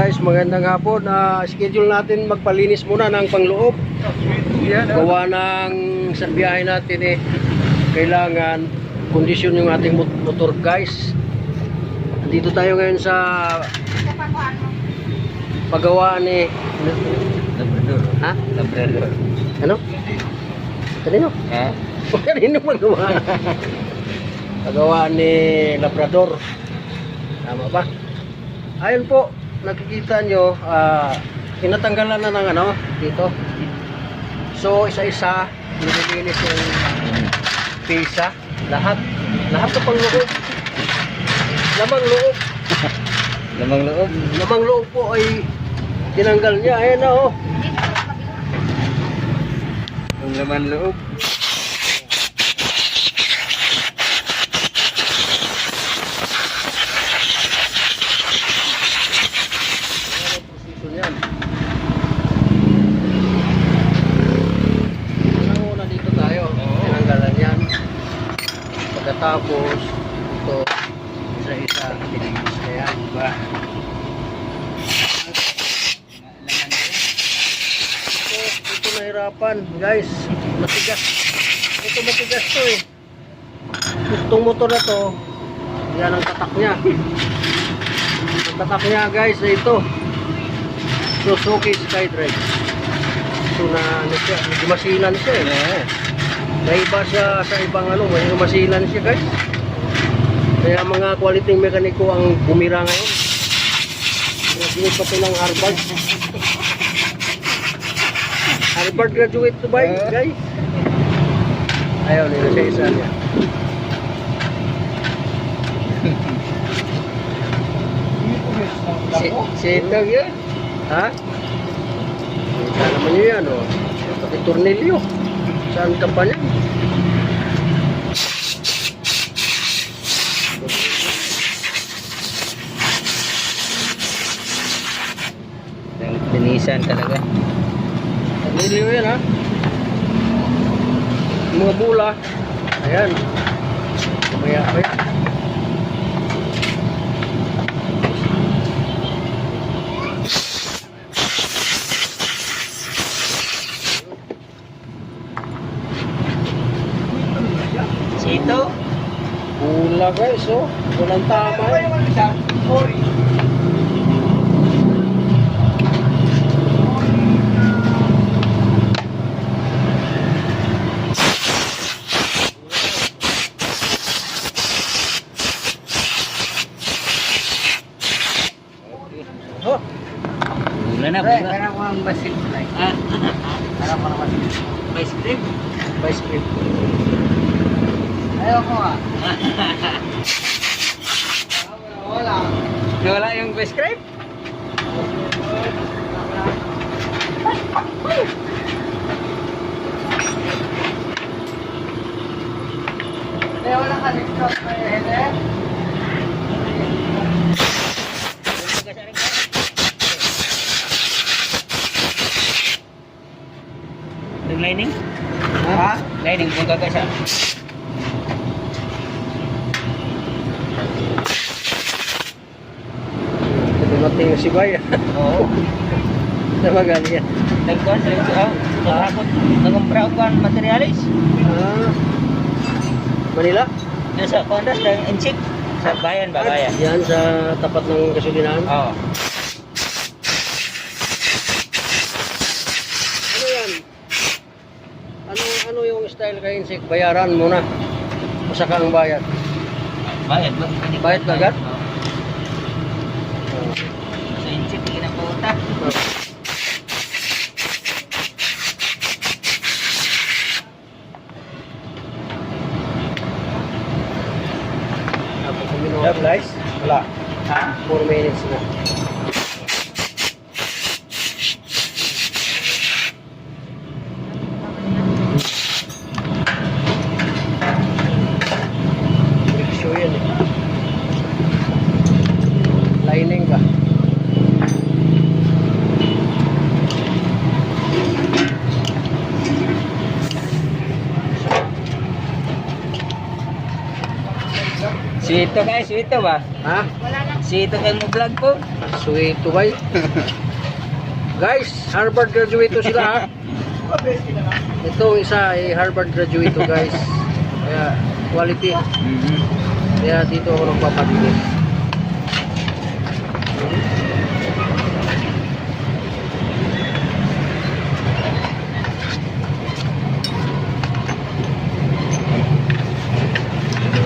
guys, magandang hapon. Schedule natin magpalinis muna ng pangloob. Gawa ng sa biyahe natin kailangan kondisyon yung ating motor guys. Dito tayo ngayon sa paggawa ni Labrador. Ha? Labrador. Ano? Kanino? Ha? Kanino paggawa? Paggawa ni Labrador. Tama ba? Ayun po, nakikita nyo, tinatanggalan na ng ano, dito. So, isa-isa, nililinis yung pisa. Lahat na pangloob. Lamang loob. Lamang loob. Lamang loob po ay tinanggal niya. Ayan na oh. Ang laman loob. Yan. Una dito tayo. Tinanggalan yan. Pagkatapos ito isa-isa nilinis na yan. Diba? Ito nahirapan guys. Matigas. Ito matigas to eh. Itong motor na to, yan ang tatak niya. Ang tatak niya guys ay ito. Suzuki Skydrive. So na ano siya, medyo masilan siya eh. Naiba siya sa ibang ano, medyo masilan siya guys. Kaya mga quality mekaniko ang bumira ngayon. Graduate pa ito ng Harvard. Harvard graduate to ba guys? Ayaw nila siya isa niya. Sitag yan. Ha? Kita naman nyo yan, oh. Pati tornilyo. Saan ka pa niyan? Linisan talaga. Tornilyo yan, ha? Mga bula. Ayan. Kumaya pa yan. Sito. Bula guys, oh. Walang tama eh. Oh, Bula na, Pre, bula. kailangan ko ang basit. Ha? Kailangan ko ng basit. Ice cream? Vice grip. Ayaw ko ah. Wala. Wala yung ice cream? Wala ka dito sa hele. Yung lining? Ha? Lining kung kagasa. Dumating si Bay. Oo. Namagal yan. Nagkuhan sa ito. Nangumpra ko ang materialis. Manila? Yan sa Condas ng Inchik. Sa bayan ba? Bayan. Yan sa tapat ng gasolinahan. Oo. Ano yan? Ano yung style kay Insik? Bayaran muna. O saka ang bayad. Bayad ba? Bayad ba agad? Oo. Sa Inchik, hindi na pauta. Guys? Wala. Ha? 4 minutes na. Show yan eh. Lining ba? Sweet to guys, sweet to ba? Ha? Wala nang Sito kayo mo vlog ko. Sweet to bay. Guys, Harvard graduate to sila ha. Ito isa ay Harvard graduate to guys. Kaya quality. Kaya dito ako nagpapatingin.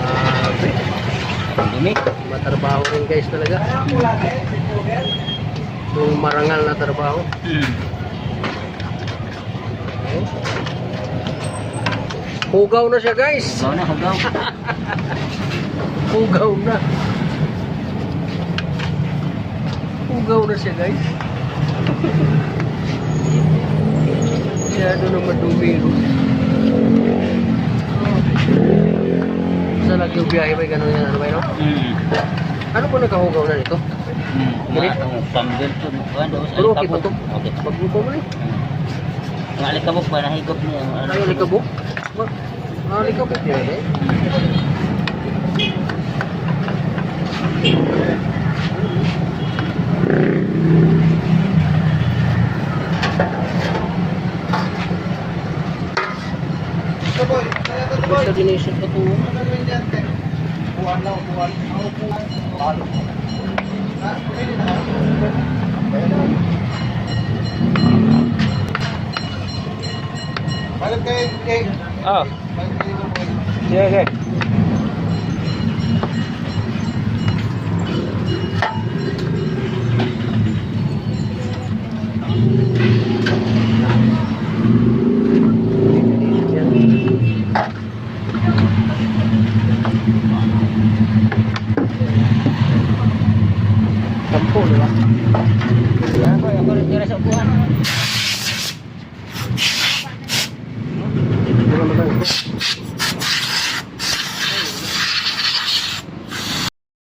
Grabe. Dumi. Matrabaho rin guys talaga. Yung marangal na trabaho. Hugaw na siya guys. Hugaw na, hugaw. Hugaw na. Hugaw na siya guys. Masyado na madumi. Sa lagi yung biyahe may ganun yan. Ano ba yun? Ano po nagkahugaw na nito? Ang pambel to. Pero okay pa to. Okay. Magbuko mo na eh. Ang alikabok ba, nahigop niya. Ay, alikabok? Alikabok niya eh. Basta dinisip ko ito. Oh. Sige. Sampo, di ba? Ako rin tira sa upuan.